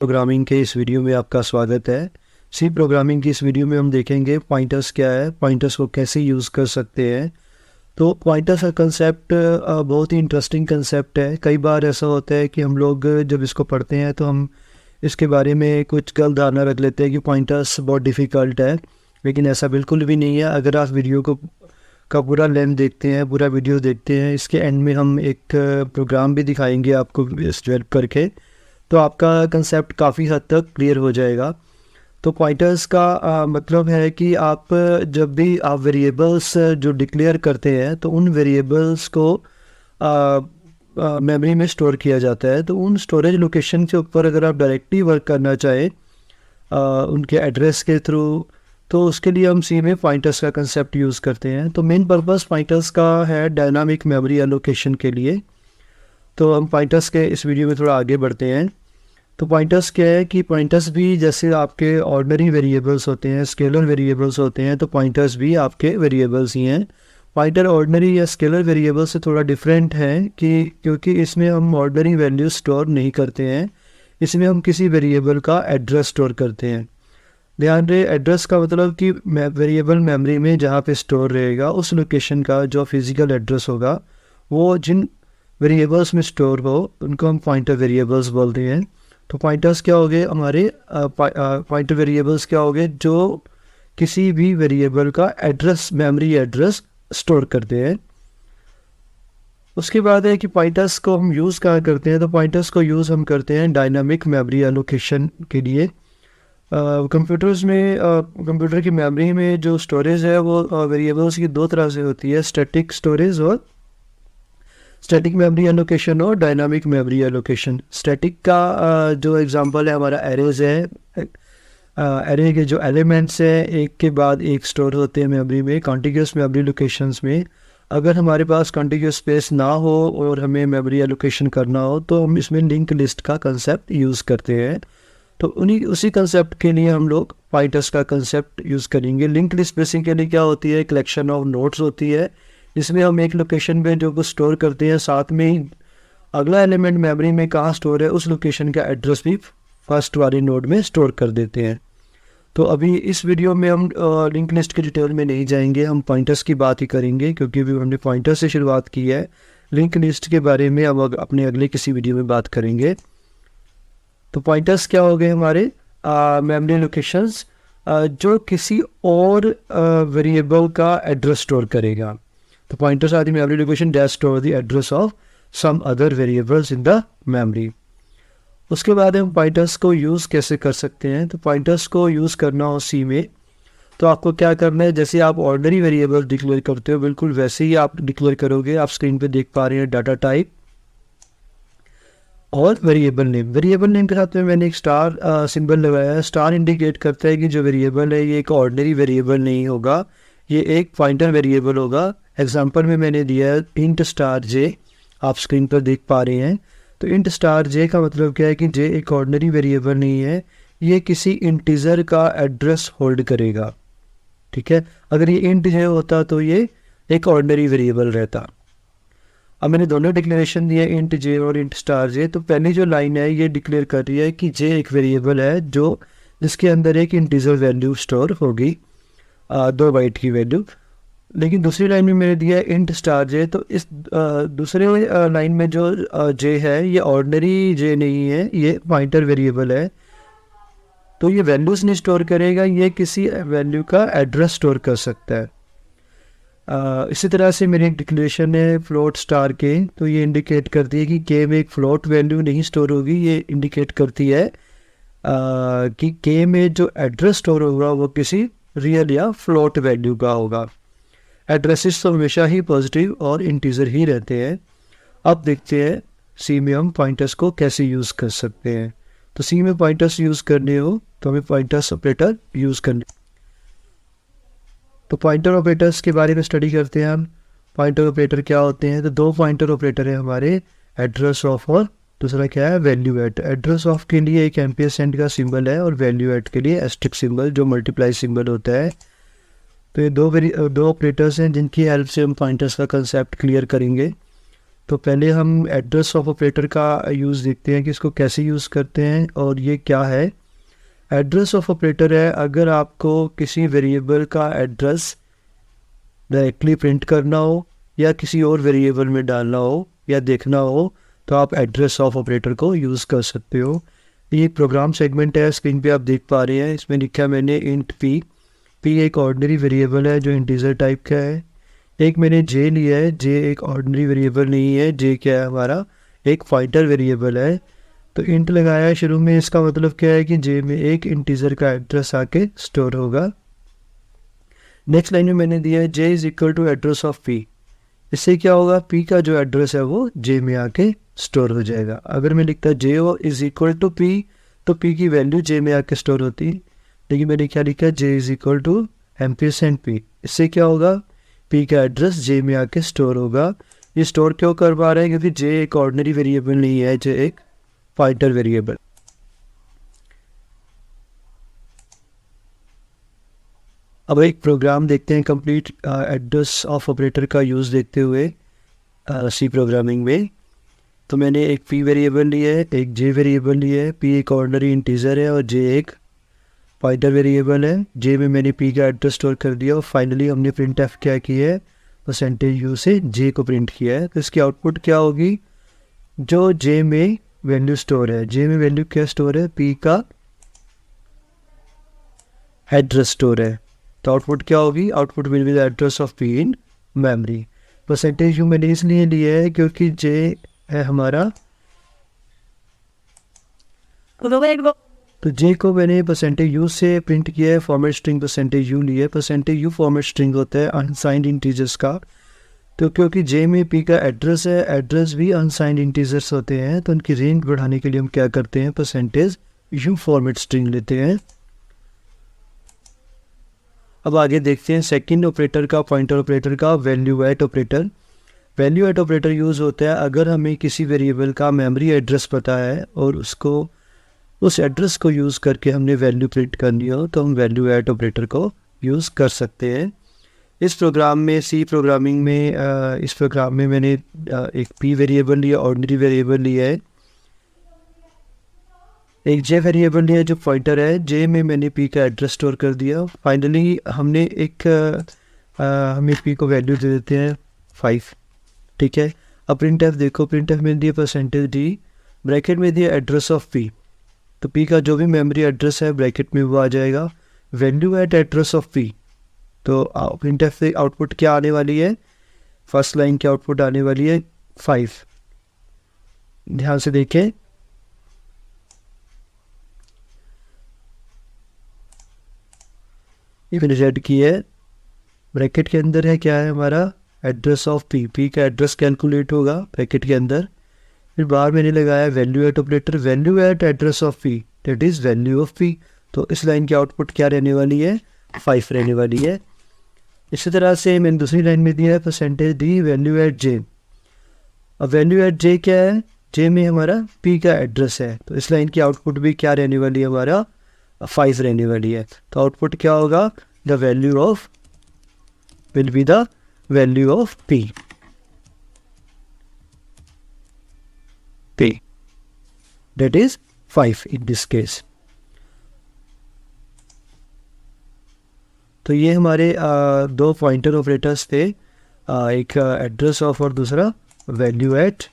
Programming के इस video में आपका स्वागत है। सी प्रोग्रामिंग की इस वीडियो में हम देखेंगे पॉइंटर्स क्या है, पॉइंटर्स को कैसे यूज़ कर सकते हैं। तो पॉइंटर्स का कंसेप्ट बहुत ही इंटरेस्टिंग कंसेप्ट है। कई बार ऐसा होता है कि हम लोग जब इसको पढ़ते हैं तो हम इसके बारे में कुछ गलत धारणा रख लेते हैं कि पॉइंटर्स बहुत डिफ़िकल्ट है, लेकिन ऐसा बिल्कुल भी नहीं है। अगर आप वीडियो को का पूरा लेंथ देखते हैं, पूरा वीडियो देखते हैं, इसके एंड में हम एक प्रोग्राम भी दिखाएंगे आपको डेवलप करके, तो आपका कंसेप्ट काफ़ी हद तक क्लियर हो जाएगा। तो पॉइंटर्स का मतलब है कि आप जब भी आप वेरिएबल्स जो डिक्लेयर करते हैं तो उन वेरिएबल्स को मेमोरी में स्टोर किया जाता है। तो उन स्टोरेज लोकेशन के ऊपर अगर आप डायरेक्टली वर्क करना चाहें उनके एड्रेस के थ्रू, तो उसके लिए हम सी में पॉइंटर्स का कंसेप्ट यूज़ करते हैं। तो मेन पर्पस पॉइंटर्स का है डायनामिक मेमोरी एलोकेशन के लिए। तो हम पॉइंटर्स के इस वीडियो में थोड़ा आगे बढ़ते हैं। तो पॉइंटर्स क्या है कि पॉइंटर्स भी जैसे आपके ऑर्डिनरी वेरिएबल्स होते हैं, स्केलर वेरिएबल्स होते हैं, तो पॉइंटर्स भी आपके वेरिएबल्स ही हैं। पॉइंटर ऑर्डिनरी या स्केलर वेरिएबल से थोड़ा डिफरेंट है क्योंकि इसमें हम ऑर्डिनरी वैल्यू स्टोर नहीं करते हैं, इसमें हम किसी वेरिएबल का एड्रेस स्टोर करते हैं। ध्यान रहे, एड्रेस का मतलब कि वेरिएबल मेमोरी में जहाँ पे स्टोर रहेगा उस लोकेशन का जो फिज़िकल एड्रेस होगा वो जिन वेरिएबल्स में स्टोर हो उनको हम पॉइंटर वेरिएबल्स बोलते हैं। तो पॉइंटर्स क्या हो गए हमारे, पॉइंटर वेरिएबल्स क्या हो गए जो किसी भी वेरिएबल का एड्रेस, मेमोरी एड्रेस स्टोर करते हैं। उसके बाद है कि पॉइंटर्स को हम यूज़ कहाँ करते हैं। तो पॉइंटर्स को यूज़ हम करते हैं डायनामिक मेमोरी एलोकेशन के लिए। कंप्यूटर्स में कंप्यूटर की मेमोरी में जो स्टोरेज है वो वेरिएबल्स की दो तरह से होती है, स्टैटिक स्टोरेज और स्टैटिक मेमोरी एलोकेशन और डायनामिक मेमोरी एलोकेशन। स्टैटिक का जो एग्जांपल है हमारा एरेज है। एरे के जो एलिमेंट्स हैं एक के बाद एक स्टोर होते हैं मेमोरी में, कॉन्टिग्यूस मेमोरी लोकेशंस में। अगर हमारे पास कॉन्टिग्यूस स्पेस ना हो और हमें मेमोरी एलोकेशन करना हो तो हम इसमें लिंक लिस्ट का कंसेप्ट यूज़ करते हैं। तो उसी कंसेप्ट के लिए हम लोग पॉइंटर्स का कंसेप्ट यूज़ करेंगे। लिंक लिस्ट बेसिकली क्या होती है, कलेक्शन ऑफ नोड्स होती है, इसमें हम एक लोकेशन पे जो कुछ स्टोर करते हैं साथ में ही अगला एलिमेंट मेमोरी में कहाँ स्टोर है उस लोकेशन का एड्रेस भी फर्स्ट वाली नोड में स्टोर कर देते हैं। तो अभी इस वीडियो में हम लिंक लिस्ट के डिटेल में नहीं जाएंगे, हम पॉइंटर्स की बात ही करेंगे क्योंकि अभी हमने पॉइंटर से शुरुआत की है। लिंक लिस्ट के बारे में अब अपने अगले किसी वीडियो में बात करेंगे। तो पॉइंटर्स क्या हो गए हमारे, मेमोरी लोकेशंस जो किसी और वेरिएबल का एड्रेस स्टोर करेगा। तो pointers are the memory location that store the address of some other variables in the memory. उसके बाद हम पॉइंटर्स को यूज़ कैसे कर सकते हैं। तो पॉइंटर्स को यूज़ करना हो सी में तो आपको क्या करना है, जैसे आप ऑर्डिनरी वेरिएबल डिक्लेयर करते हो बिल्कुल वैसे ही आप डिक्लेयर करोगे। आप स्क्रीन पे देख पा रहे हैं डाटा टाइप और वेरिएबल नेम। वेरिएबल नेम के साथ में मैंने एक स्टार सिंबल लगाया है। स्टार इंडिकेट करता है कि जो वेरिएबल है ये एक ऑर्डिनरी वेरिएबल नहीं होगा, ये एक पॉइंटर वेरिएबल होगा। एग्जांपल में मैंने दिया है इंट स्टार जे, आप स्क्रीन पर देख पा रहे हैं। तो इंट स्टार जे का मतलब क्या है कि जे एक ऑर्डिनरी वेरिएबल नहीं है, ये किसी इंटीजर का एड्रेस होल्ड करेगा। ठीक है, अगर ये इंट जे होता तो ये एक ऑर्डिनरी वेरिएबल रहता। अब मैंने दोनों डिक्लेरेशन दिए, इंट जे और इंट स्टार जे। तो पहली जो लाइन है ये डिक्लेयर कर रही है कि जे एक वेरिएबल है जो जिसके अंदर एक इंटीजर वैल्यू स्टोर होगी, 2 बाइट की वैल्यू। लेकिन दूसरी लाइन में मैंने दिया है इंट स्टार जे। तो इस दूसरे लाइन में जो जे है ये ऑर्डिनरी जे नहीं है, ये पॉइंटर वेरिएबल है। तो ये वैल्यूज़ नहीं स्टोर करेगा, ये किसी वैल्यू का एड्रेस स्टोर कर सकता है। इसी तरह से मेरी एक डिक्लेरेशन है फ्लोट स्टार के, तो ये इंडिकेट करती है कि के में एक फ्लोट वैल्यू नहीं स्टोर होगी। ये इंडिकेट करती है कि के में जो एड्रेस स्टोर होगा वो किसी रियल या फ्लोट वैल्यू का होगा। एड्रेसेस तो हमेशा ही पॉजिटिव और इंटीजर ही रहते हैं। अब देखते हैं सी में हम पॉइंटर्स को कैसे यूज़ कर सकते हैं। तो सी में पॉइंटर्स यूज़ करने हो तो हमें पॉइंटर्स ऑपरेटर यूज़ करने। तो पॉइंटर ऑपरेटर्स के बारे में स्टडी करते हैं हम। पॉइंटर ऑपरेटर क्या होते हैं, तो 2 पॉइंटर ऑपरेटर है हमारे, एड्रेस ऑफ और दूसरा क्या है वैल्यू एट। एड्रेस ऑफ के लिए एक एम्परसेंड का सिंबल है और वैल्यू एट के लिए एस्टेरिस्क सिंबल जो मल्टीप्लाई सिंबल होता है। तो ये दो ऑपरेटर्स हैं जिनकी हेल्प से हम पॉइंटर्स का कंसेप्ट क्लियर करेंगे। तो पहले हम एड्रेस ऑफ ऑपरेटर का यूज़ देखते हैं कि इसको कैसे यूज़ करते हैं और ये क्या है। एड्रेस ऑफ ऑपरेटर है अगर आपको किसी वेरिएबल का एड्रेस डायरेक्टली प्रिंट करना हो या किसी और वेरिएबल में डालना हो या देखना हो तो आप एड्रेस ऑफ ऑपरेटर को यूज़ कर सकते हो। ये प्रोग्राम सेगमेंट है, स्क्रीन पे आप देख पा रहे हैं। इसमें लिखा है मैंने इंट पी एक ऑर्डिनरी वेरिएबल है जो इंटीजर टाइप का है। एक मैंने जे लिया है, जे एक ऑर्डिनरी वेरिएबल नहीं है, जे क्या है हमारा एक फाइटर वेरिएबल है। तो इंट लगाया है शुरू में, इसका मतलब क्या है कि जे में एक इंटीजर का एड्रेस आके स्टोर होगा। नेक्स्ट लाइन में मैंने दिया है J is equal to address of P. इससे क्या होगा, पी का जो एड्रेस है वो जे में आके स्टोर हो जाएगा। अगर मैं लिखता J is equal to P तो पी की वैल्यू जे में आके स्टोर होती, लेकिन मैंने क्या लिखा, J is equal to ampersand P. इससे क्या होगा, पी का एड्रेस जे में आके स्टोर होगा। ये स्टोर क्यों कर पा रहे हैं, क्योंकि जे एक ऑर्डिनरी वेरिएबल नहीं है, जे एक फाइटर वेरिएबल। अब एक प्रोग्राम देखते हैं कंप्लीट एड्रेस ऑफ ऑपरेटर का यूज़ देखते हुए सी प्रोग्रामिंग में। तो मैंने एक पी वेरिएबल लिया है, एक जे वेरिएबल लिया है। पी एक ऑर्डिनरी इंटीजर है और जे एक फाइटर वेरिएबल है। जे में मैंने पी का एड्रेस स्टोर कर दिया और फाइनली हमने प्रिंट एफ क्या किया है, परसेंटेज यू से जे को प्रिंट किया है। तो इसकी आउटपुट क्या होगी, जो जे में वैल्यू स्टोर है, जे में वैल्यू क्या स्टोर है, पी का एड्रेस स्टोर है। तो आउटपुट क्या होगी, output will be the address of P in memory. Percentage you मैंने इसलिए लिया है क्योंकि जे है हमारा, तो जे को मैंने परसेंटेज यू से प्रिंट किया है, फॉर्मेट स्ट्रिंग परसेंटेज यू लिया है। परसेंटेज यू फॉर्मेट स्ट्रिंग होता है अनसाइंड इंटीजर्स का। तो क्योंकि जे में पी का एड्रेस है, एड्रेस भी अनसाइंड इंटीजर्स होते हैं, तो उनकी रेंज बढ़ाने के लिए हम क्या करते हैं, परसेंटेज यू फॉर्मेट स्ट्रिंग लेते हैं। अब आगे देखते हैं सेकंड ऑपरेटर का, पॉइंटर ऑपरेटर का, value at operator. Value at operator use होता है अगर हमें किसी वेरिएबल का मेमोरी एड्रेस पता है और उसको उस एड्रेस को यूज़ करके हमने वैल्यू प्रिंट करनी हो तो हम वैल्यू एट ऑपरेटर को यूज़ कर सकते हैं। इस प्रोग्राम में, सी प्रोग्रामिंग में, इस प्रोग्राम में मैंने एक पी वेरिएबल लिया, ऑर्डिनरी वेरिएबल लिया है, एक जे वेरिएबल लिया जो पॉइंटर है। जे में मैंने पी का एड्रेस स्टोर कर दिया। फाइनली हमने हमें पी को वैल्यू दे देते हैं 5, ठीक है। अब प्रिंट एफ देखो, प्रिंट एफ में दिया परसेंटेज डी, ब्रैकेट में दिया एड्रेस ऑफ पी। तो पी का जो भी मेमोरी एड्रेस है ब्रैकेट में वो आ जाएगा, value at address of P. तो प्रिंट एफ से आउटपुट क्या आने वाली है, फर्स्ट लाइन की आउटपुट आने वाली है 5। ध्यान से देखें, ये मैंने रेड की है, ब्रैकेट के अंदर है क्या है हमारा, एड्रेस ऑफ पी। पी का एड्रेस कैलकुलेट होगा ब्रैकेट के अंदर, फिर बाहर मैंने लगाया value at operator, value at address of P, that is value of P. तो इस लाइन की आउटपुट क्या रहने वाली है, 5 रहने वाली है। इसी तरह से मैंने दूसरी लाइन में दिया है परसेंटेज डी, वैल्यू एट जे। अब वैल्यू एट जे क्या है, जे में हमारा पी का एड्रेस है, तो इस लाइन की आउटपुट भी क्या रहने वाली है, हमारा 5 रहने वाली है। तो आउटपुट क्या होगा, the value of will be the value of P, P that is 5 in this case। तो ये हमारे दो पॉइंटर ऑपरेटर्स थे, एक एड्रेस ऑफ और दूसरा वैल्यू एट।